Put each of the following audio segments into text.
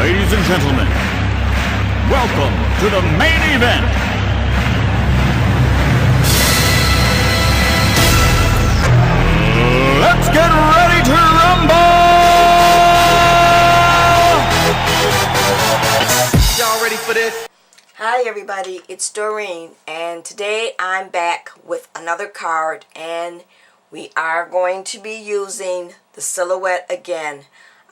Ladies and gentlemen, welcome to the main event. Let's get ready to rumble! Y'all ready for this? Hi everybody, it's Doreen, and today I'm back with another card, and we are going to be using the silhouette again.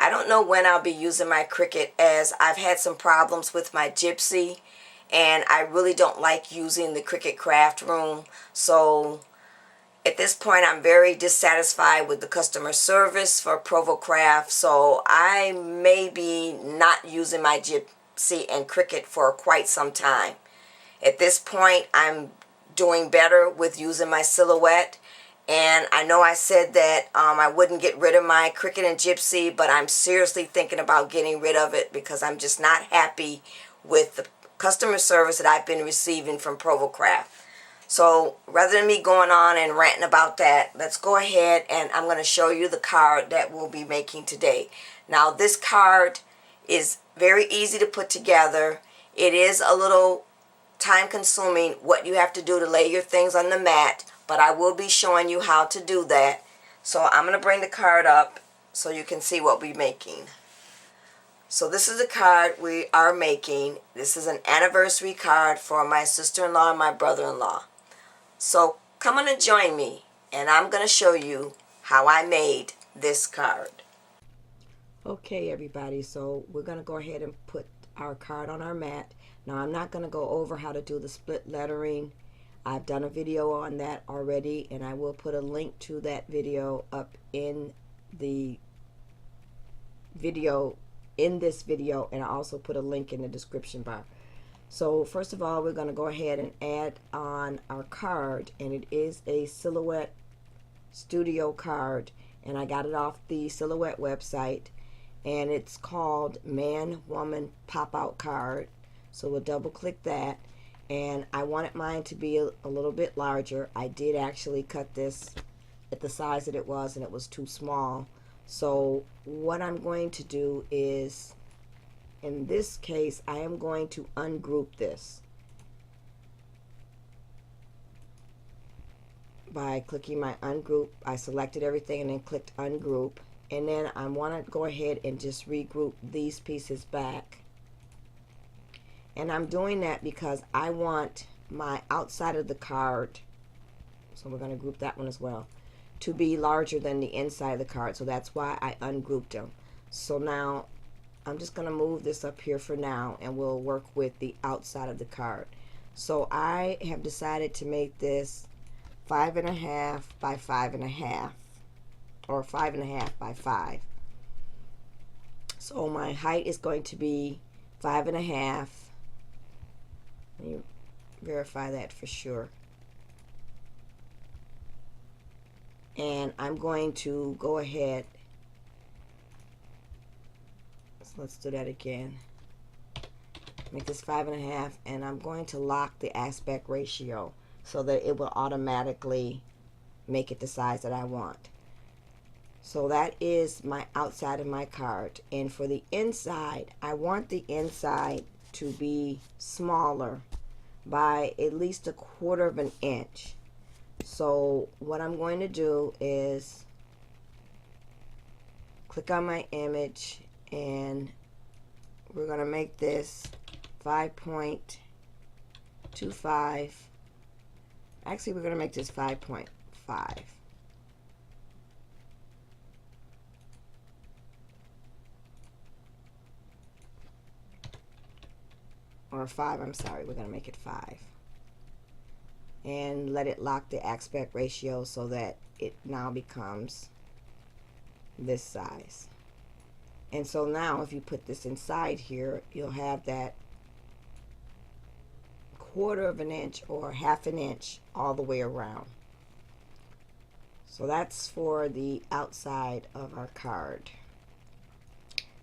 I don't know when I'll be using my Cricut, as I've had some problems with my Gypsy, and I really don't like using the Cricut craft room. So at this point I'm very dissatisfied with the customer service for Provo Craft, so I may be not using my Gypsy and Cricut for quite some time. At this point I'm doing better with using my silhouette. And I know I said that I wouldn't get rid of my Cricut and Gypsy, but I'm seriously thinking about getting rid of it because I'm just not happy with the customer service that I've been receiving from Provo Craft. So rather than me going on and ranting about that, let's go ahead and I'm going to show you the card that we'll be making today. Now this card is very easy to put together. It is a little time consuming what you have to do to lay your things on the mat, but I will be showing you how to do that. So I'm going to bring the card up so you can see what we're making. So this is the card we are making. This is an anniversary card for my sister-in-law and my brother-in-law. So come on and join me, and I'm going to show you how I made this card. Okay everybody, so we're going to go ahead and put our card on our mat. Now I'm not going to go over how to do the split lettering. I've done a video on that already, and I will put a link to that video up in the video, this video, and I also put a link in the description bar. So first of all, we're going to go ahead and add on our card, and it is a Silhouette Studio card, and I got it off the Silhouette website, and it's called Man Woman Pop Out Card. So we'll double click that. And I wanted mine to be a little bit larger. I did actually cut this at the size that it was, and it was too small. So what I'm going to do is, in this case, I am going to ungroup this by clicking my ungroup. I selected everything and then clicked ungroup, and then I want to go ahead and just regroup these pieces back. And I'm doing that because I want my outside of the card, so we're going to group that one as well, to be larger than the inside of the card. So that's why I ungrouped them. So now I'm just going to move this up here for now, and we'll work with the outside of the card. So I have decided to make this 5.5 by 5.5, or 5.5 by 5. So my height is going to be 5.5. Let me verify that for sure. And I'm going to go ahead. So let's do that again. Make this 5.5, and I'm going to lock the aspect ratio so that it will automatically make it the size that I want. So that is my outside of my card. And for the inside, I want the inside to be smaller by at least 1/4 of an inch. So what I'm going to do is click on my image, and we're going to make this 5.25. Actually, we're going to make this 5.5. Or 5, I'm sorry, we're going to make it 5. And let it lock the aspect ratio so that it now becomes this size. And so now if you put this inside here, you'll have that 1/4 of an inch or 1/2 an inch all the way around. So that's for the outside of our card.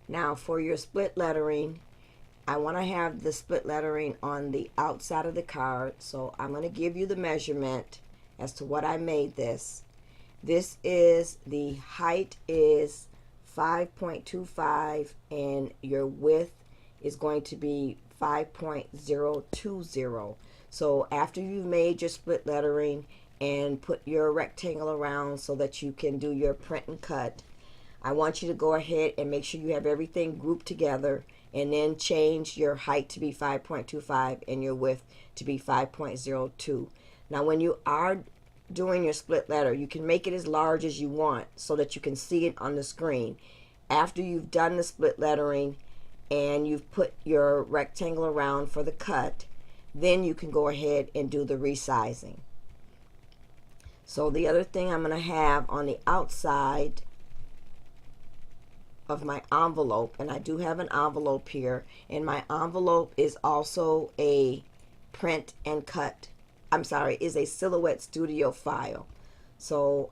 Now for your split lettering, I want to have the split lettering on the outside of the card, so I'm going to give you the measurement as to what I made this. This is, the height is 5.25 and your width is going to be 5.020. So after you've made your split lettering and put your rectangle around so that you can do your print and cut, I want you to go ahead and make sure you have everything grouped together, and then change your height to be 5.25 and your width to be 5.02. Now when you are doing your split letter, you can make it as large as you want so that you can see it on the screen. After you've done the split lettering and you've put your rectangle around for the cut, then you can go ahead and do the resizing. So the other thing I'm going to have on the outside of my envelope, and I do have an envelope here, and my envelope is also a print and cut, is a Silhouette Studio file. So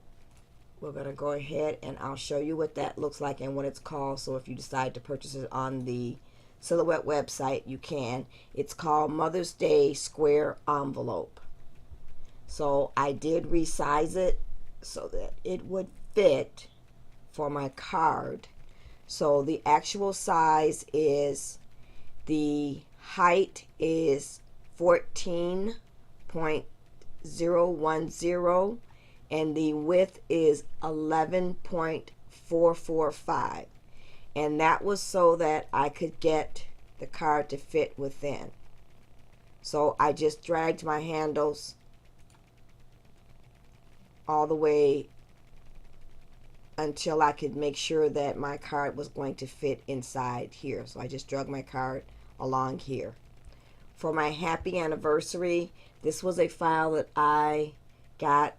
we're going to go ahead and I'll show you what that looks like and what it's called. So if you decide to purchase it on the Silhouette website, you can. It's called Mother's Day Square Envelope. So I did resize it so that it would fit for my card. So the actual size is, the height is 14.010 and the width is 11.445, and that was so that I could get the card to fit within. So I just dragged my handles all the way until I could make sure that my card was going to fit inside here. So I just drug my card along here. For my happy anniversary, this was a file that I got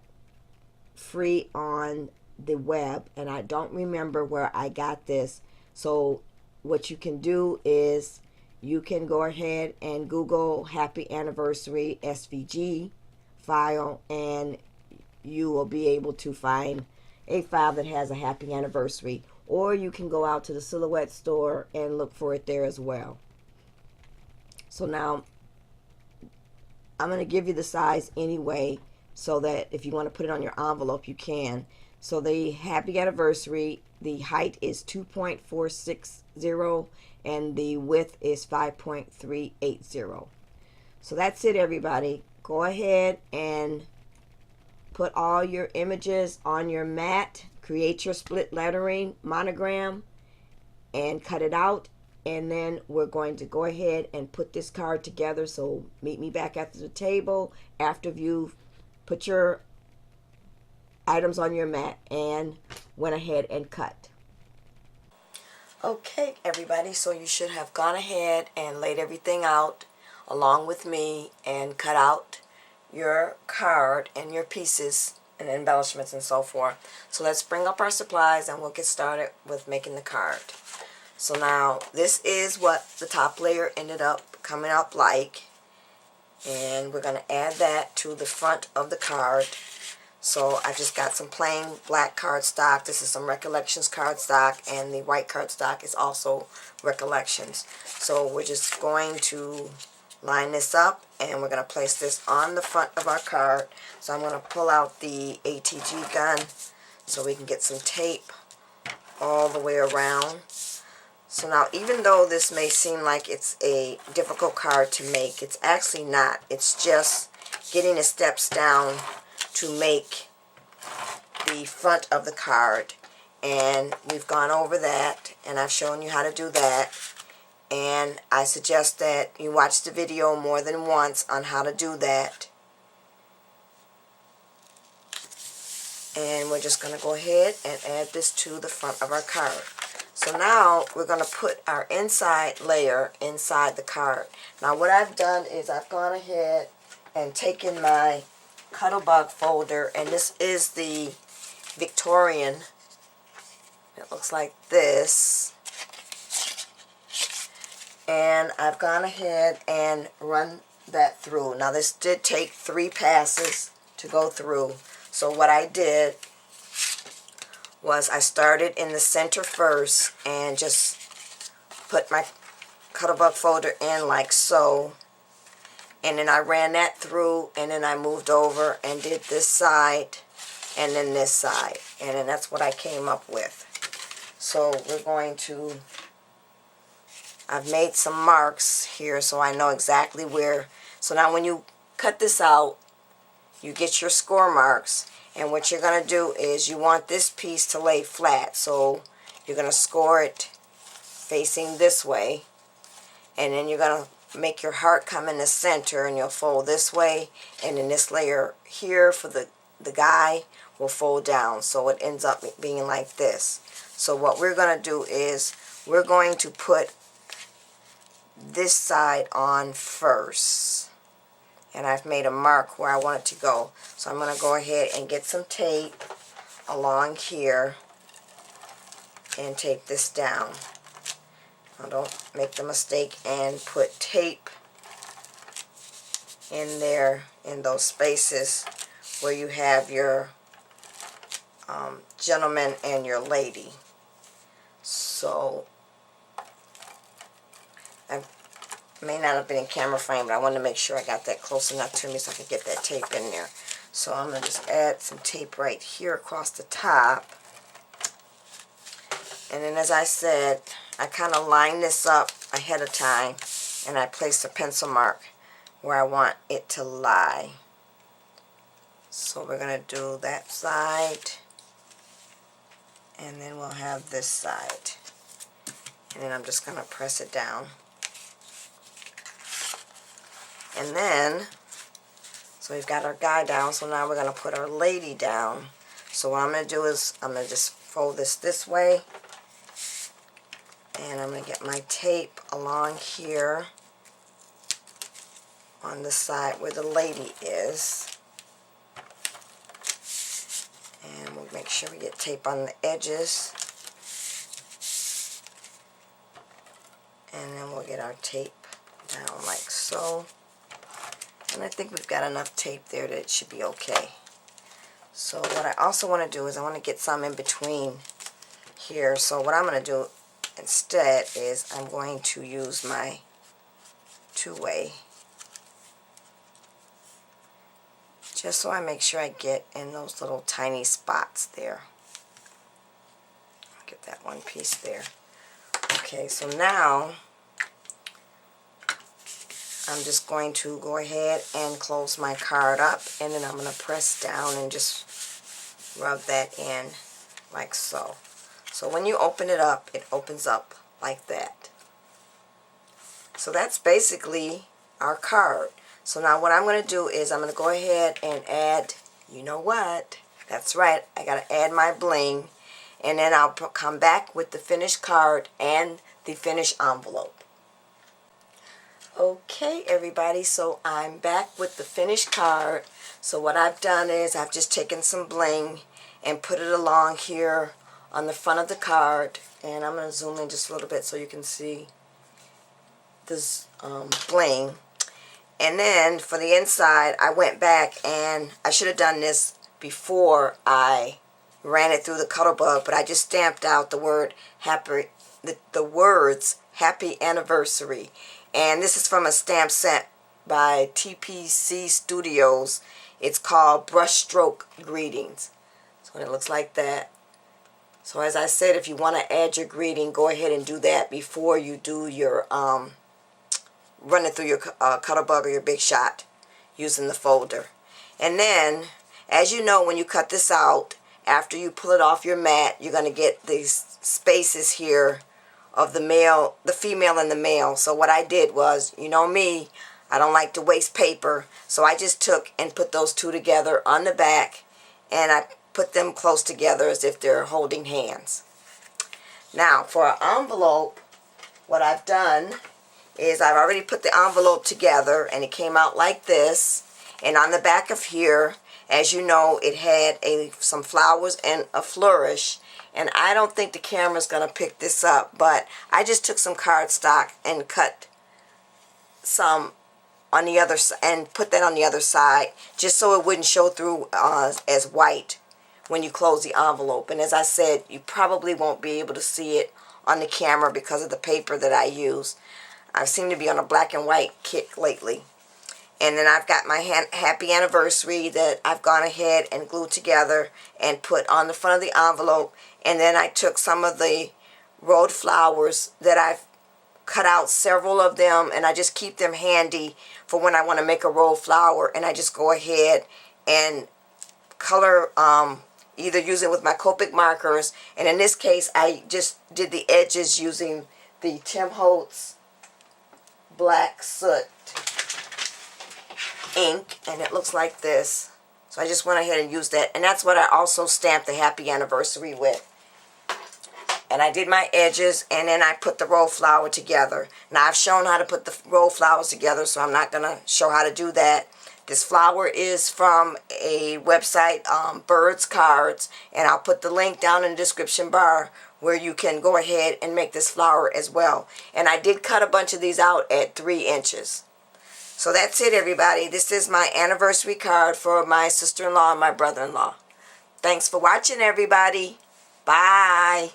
free on the web, and I don't remember where I got this. So what you can do is you can go ahead and Google happy anniversary SVG file, and you will be able to find a file that has a happy anniversary, or you can go out to the Silhouette store and look for it there as well. So now I'm going to give you the size anyway, so that if you want to put it on your envelope, you can. So the happy anniversary, the height is 2.460 and the width is 5.380. So that's it, everybody. Go ahead and put all your images on your mat, create your split lettering monogram, and cut it out. And then we're going to go ahead and put this card together. So meet me back at the table after you've put your items on your mat and went ahead and cut. Okay, everybody, so you should have gone ahead and laid everything out along with me and cut out your card and your pieces and embellishments and so forth. So let's bring up our supplies and we'll get started with making the card. So now this is what the top layer ended up coming up like, and we're going to add that to the front of the card. So I just got some plain black cardstock. This is some Recollections cardstock, and the white cardstock is also Recollections. So we're just going to line this up, and we're going to place this on the front of our card. So I'm going to pull out the ATG gun so we can get some tape all the way around. So now, even though this may seem like it's a difficult card to make, it's actually not. It's just getting the steps down to make the front of the card. And we've gone over that, and I've shown you how to do that. And I suggest that you watch the video more than once on how to do that. And we're just going to go ahead and add this to the front of our card. So now we're going to put our inside layer inside the card. Now what I've done is I've gone ahead and taken my Cuttlebug folder, and this is the Victorian. It looks like this. And I've gone ahead and run that through. Now this did take 3 passes to go through. So what I did was I started in the center first and just put my Cuttlebug folder in like so, and then I ran that through, and then I moved over and did this side and then this side, and then that's what I came up with. So we're going to, I've made some marks here so I know exactly where. So now when you cut this out, you get your score marks, and what you're going to do is you want this piece to lay flat. So you're going to score it facing this way, and then you're going to make your heart come in the center, and you'll fold this way, and then this layer here for the guy will fold down, so it ends up being like this. So what we're going to do is we're going to put this side on first, and I've made a mark where I want it to go. So I'm going to go ahead and get some tape along here and tape this down. Now don't make the mistake and put tape in there in those spaces where you have your gentleman and your lady. So I may not have been in camera frame, but I wanted to make sure I got that close enough to me so I could get that tape in there. So I'm going to just add some tape right here across the top. And then, as I said, I kind of line this up ahead of time, and I place a pencil mark where I want it to lie. So we're going to do that side, and then we'll have this side. And then I'm just going to press it down. And then, so we've got our guy down, so now we're going to put our lady down. So what I'm going to do is I'm going to just fold this way, and I'm going to get my tape along here on the side where the lady is. And we'll make sure we get tape on the edges. And then we'll get our tape down like so. And I think we've got enough tape there that it should be okay. So what I also want to do is I want to get some in between here. So what I'm going to do instead is I'm going to use my two-way, just so I make sure I get in those little tiny spots there. Get that one piece there. Okay, so now I'm just going to go ahead and close my card up, and then I'm going to press down and just rub that in like so. So when you open it up, it opens up like that. So that's basically our card. So now what I'm going to do is I'm going to go ahead and add, you know what? That's right, I got to add my bling, and then I'll come back with the finished card and the finished envelope. Okay, everybody, so I'm back with the finished card. So what I've done is I've just taken some bling and put it along here on the front of the card, and I'm going to zoom in just a little bit so you can see this bling. And then for the inside, I went back, and I should have done this before I ran it through the Cuttlebug, but I just stamped out the word happy, the words happy anniversary. And this is from a stamp set by TPC Studios. It's called Brushstroke Greetings. So it looks like that. So as I said, if you want to add your greeting, go ahead and do that before you do your run it through your Cuttlebug or your Big Shot using the folder. And then, as you know, when you cut this out, after you pull it off your mat, you're going to get these spaces here of the male, the female and the male. So what I did was, you know me, I don't like to waste paper, so I just took and put those two together on the back, and I put them close together as if they're holding hands. Now for an envelope, what I've done is I've already put the envelope together, and it came out like this. And on the back of here, as you know, it had some flowers and a flourish. And I don't think the camera's going to pick this up, but I just took some cardstock and cut some on the other side and put that on the other side, just so it wouldn't show through as white when you close the envelope. And as I said, you probably won't be able to see it on the camera because of the paper that I use. I seem to be on a black and white kick lately. And then I've got my happy anniversary that I've gone ahead and glued together and put on the front of the envelope. And then I took some of the rolled flowers that I've cut out several of them, and I just keep them handy for when I want to make a rolled flower, and I just go ahead and color either using with my Copic markers, and in this case I just did the edges using the Tim Holtz black soot ink, and it looks like this. So I just went ahead and used that, and that's what I also stamped the happy anniversary with. And I did my edges, and then I put the roll flower together. Now I've shown how to put the roll flowers together, so I'm not going to show how to do that. This flower is from a website, Birds Cards, and I'll put the link down in the description bar where you can go ahead and make this flower as well. And I did cut a bunch of these out at 3 inches. So that's it, everybody. This is my anniversary card for my sister-in-law and my brother-in-law. Thanks for watching, everybody. Bye.